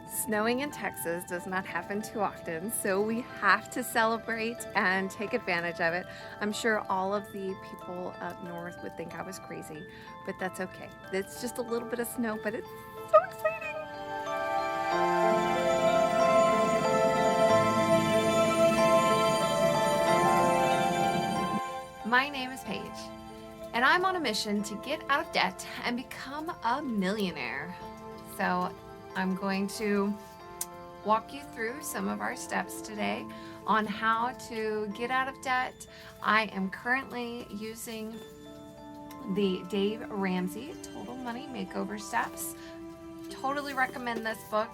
Snowing in Texas does not happen too often, so we have to celebrate and take advantage of it. I'm sure all of the people up north would think I was crazy, but that's okay. It's just a little bit of snow, but it's so exciting. My name is Paige, and I'm on a mission to get out of debt and become a millionaire. So I'm going to walk you through some of our steps today on how to get out of debt. I am currently using the Dave Ramsey Total Money Makeover Steps. Totally recommend this book.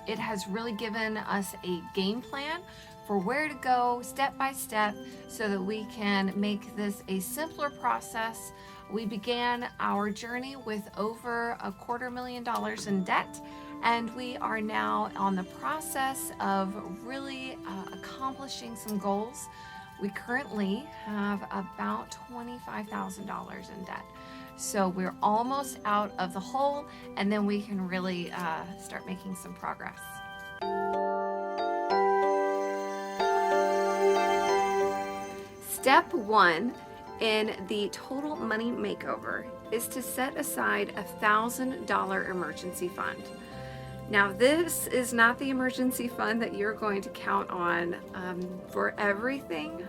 It has really given us a game plan for where to go step by step so that we can make this a simpler process. We began our journey with over $250,000 in debt, and we are now on the process of really accomplishing some goals. We currently have about $25,000 in debt. So we're almost out of the hole, and then we can really start making some progress. Step 1 in the Total Money Makeover is to set aside a $1,000 emergency fund. Now, this is not the emergency fund that you're going to count on for everything,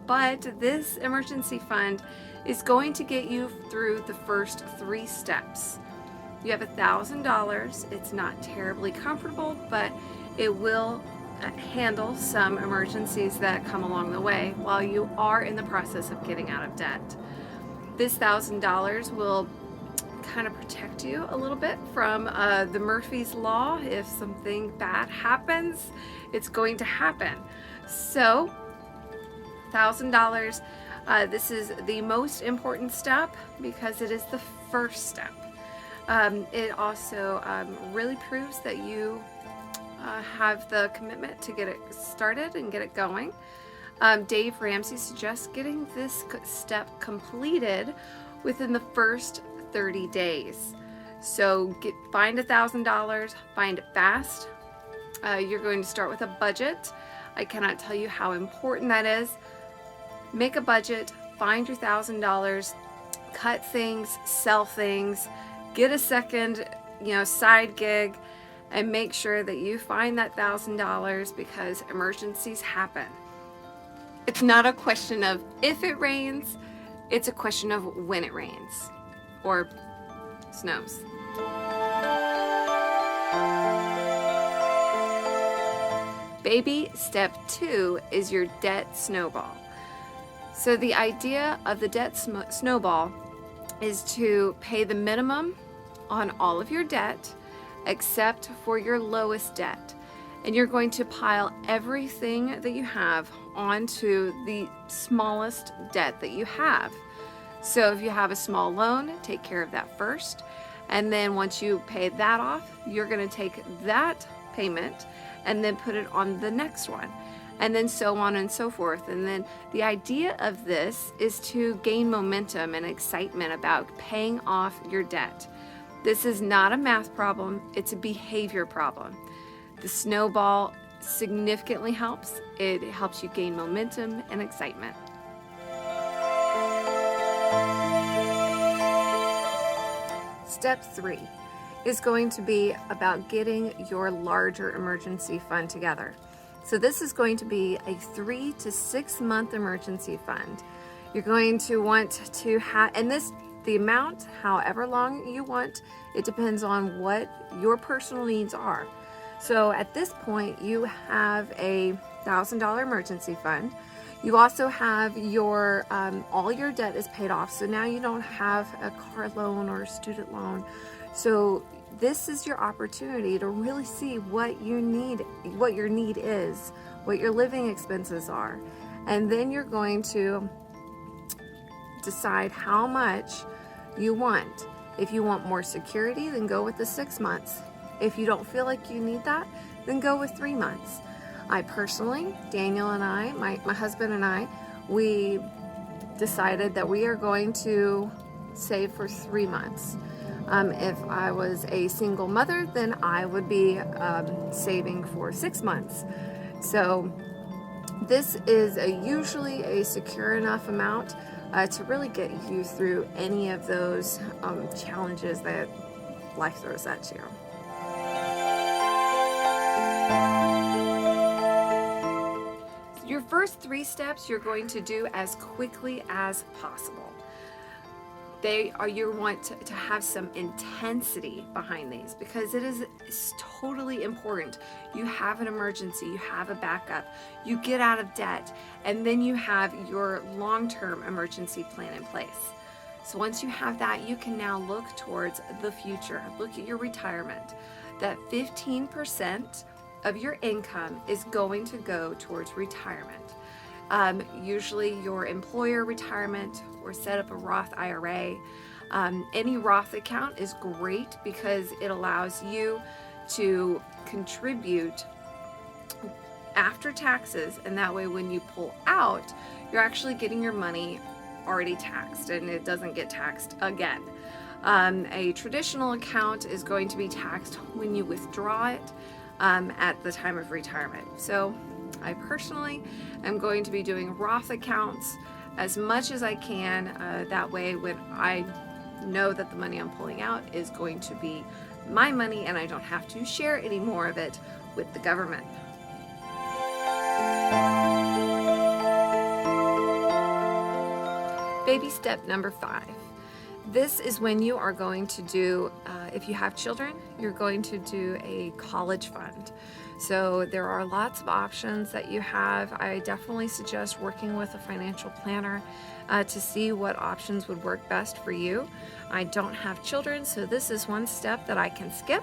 but this emergency fund is going to get you through the first 3 steps. You have $1,000. It's not terribly comfortable, but it will handle some emergencies that come along the way while you are in the process of getting out of debt. This $1,000 will kind of protect you a little bit from the Murphy's Law. If something bad happens, it's going to happen. So $1,000, this is the most important step because it is the first step. It also really proves that you have the commitment to get it started and get it going. Dave Ramsey suggests getting this step completed within the first 30 days. So find $1,000, find it fast. You're going to start with a budget. I cannot tell you how important that is. Make a budget, find your $1,000, cut things, sell things, get a second, side gig, and make sure that you find that $1,000 because emergencies happen. It's not a question of if it rains, it's a question of when it rains or snows. Baby step 2 is your debt snowball. So the idea of the debt snowball is to pay the minimum on all of your debt except for your lowest debt. And you're going to pile everything that you have onto the smallest debt that you have. So if you have a small loan, take care of that first. And then once you pay that off, you're going to take that payment and then put it on the next one. And then so on and so forth. And then the idea of this is to gain momentum and excitement about paying off your debt. This is not a math problem, it's a behavior problem. The snowball significantly helps. It helps you gain momentum and excitement. Step 3 is going to be about getting your larger emergency fund together. So this is going to be a 3 to 6 month emergency fund. You're going to want to have, and the amount, however long you want, it depends on what your personal needs are. So at this point, you have a $1,000 emergency fund. You also have your all your debt is paid off. So now you don't have a car loan or a student loan. So this is your opportunity to really see what you need, what your need is, what your living expenses are. And then you're going to decide how much you want. If you want more security, then go with the 6 months. If you don't feel like you need that, then go with 3 months. I personally, Daniel and I, my husband and I, we decided that we are going to save for 3 months. If I was a single mother, then I would be saving for 6 months. So this is usually a secure enough amount to really get you through any of those challenges that life throws at you. Your first 3 steps you're going to do as quickly as possible. You want to have some intensity behind these, because it's totally important. You have an emergency, you have a backup, you get out of debt, and then you have your long-term emergency plan in place. So once you have that, you can now look towards the future. Look at your retirement. That 15% of your income is going to go towards retirement. Usually your employer retirement, or set up a Roth IRA. Any Roth account is great because it allows you to contribute after taxes, and that way when you pull out, you're actually getting your money already taxed and it doesn't get taxed again. A traditional account is going to be taxed when you withdraw it at the time of retirement. So I personally am going to be doing Roth accounts as much as I can. That way when I know that the money I'm pulling out is going to be my money and I don't have to share any more of it with the government. Baby step number 5. This is when you are going to do, if you have children, you're going to do a college fund. So there are lots of options that you have. I definitely suggest working with a financial planner to see what options would work best for you. I don't have children, so this is one step that I can skip.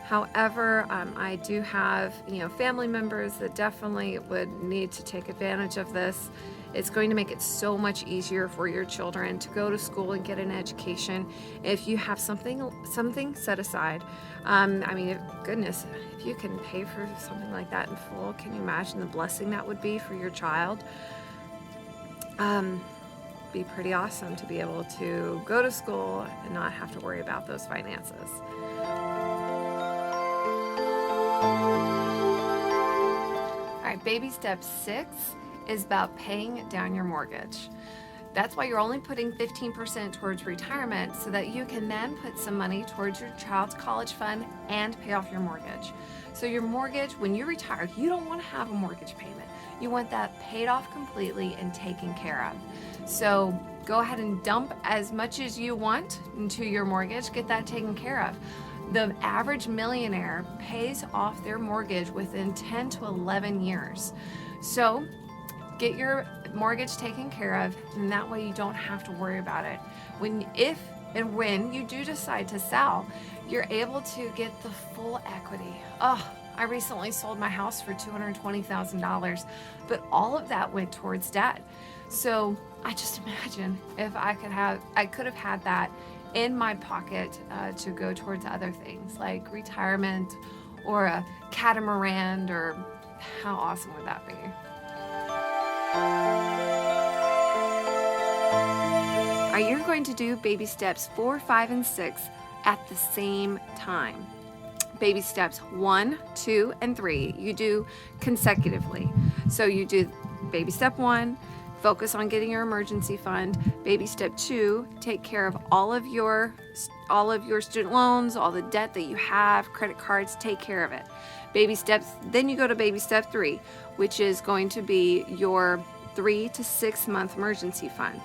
However, I do have, family members that definitely would need to take advantage of this. It's going to make it so much easier for your children to go to school and get an education if you have something set aside. Goodness, if you can pay for something like that in full, can you imagine the blessing that would be for your child? Be pretty awesome to be able to go to school and not have to worry about those finances. All right, baby step 6 is about paying down your mortgage. That's why you're only putting 15% towards retirement, so that you can then put some money towards your child's college fund and pay off your mortgage. So your mortgage, when you retire, you don't want to have a mortgage payment. You want that paid off completely and taken care of. So go ahead and dump as much as you want into your mortgage, get that taken care of. The average millionaire pays off their mortgage within 10 to 11 years. So get your mortgage taken care of, and that way you don't have to worry about it. If and when you do decide to sell, you're able to get the full equity. I recently sold my house for $220,000, but all of that went towards debt. So I just imagine if I could have had that in my pocket to go towards other things like retirement or a catamaran, or how awesome would that be? You're going to do baby steps 4, 5, and 6 at the same time. Baby steps 1, 2, and 3 you do consecutively. So you do baby step 1, focus on getting your emergency fund. Baby step 2, take care of all of your student loans, all the debt that you have, credit cards, take care of it. Then you go to baby step 3, which is going to be your 3 to 6 month emergency fund.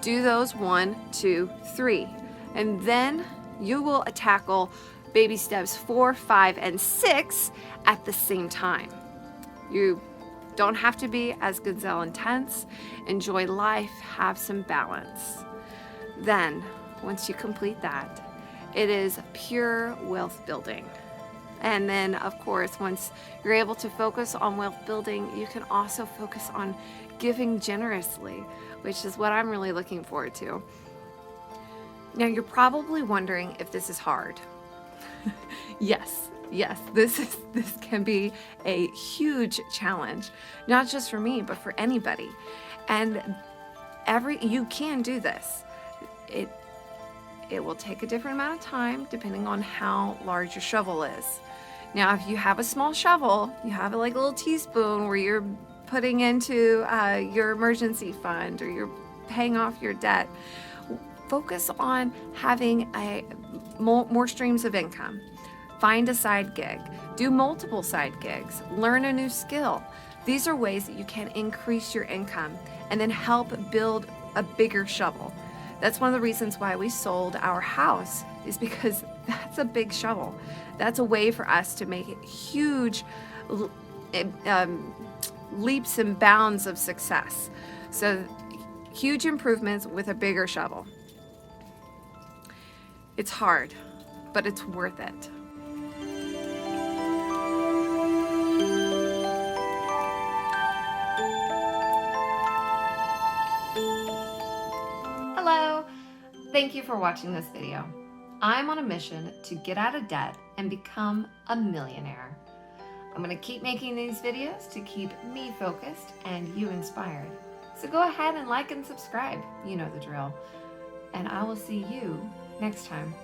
Do those 1, 2, 3, and then you will tackle baby steps 4, 5, and 6 at the same time. You don't have to be as gazelle intense. Enjoy life, have some balance. Then, once you complete that, it is pure wealth building. And then, of course, once you're able to focus on wealth building, you can also focus on giving generously, which is what I'm really looking forward to. Now, you're probably wondering if this is hard. Yes, this can be a huge challenge, not just for me, but for anybody. And you can do this. it will take a different amount of time depending on how large your shovel is. Now, if you have a small shovel, you have like a little teaspoon where you're putting into your emergency fund or you're paying off your debt, focus on having more streams of income. Find a side gig, do multiple side gigs, learn a new skill. These are ways that you can increase your income and then help build a bigger shovel. That's one of the reasons why we sold our house, is because that's a big shovel. That's a way for us to make huge leaps and bounds of success. So huge improvements with a bigger shovel. It's hard, but it's worth it. Hello, thank you for watching this video. I'm on a mission to get out of debt and become a millionaire. I'm going to keep making these videos to keep me focused and you inspired. So go ahead and like and subscribe. You know the drill. And I will see you next time.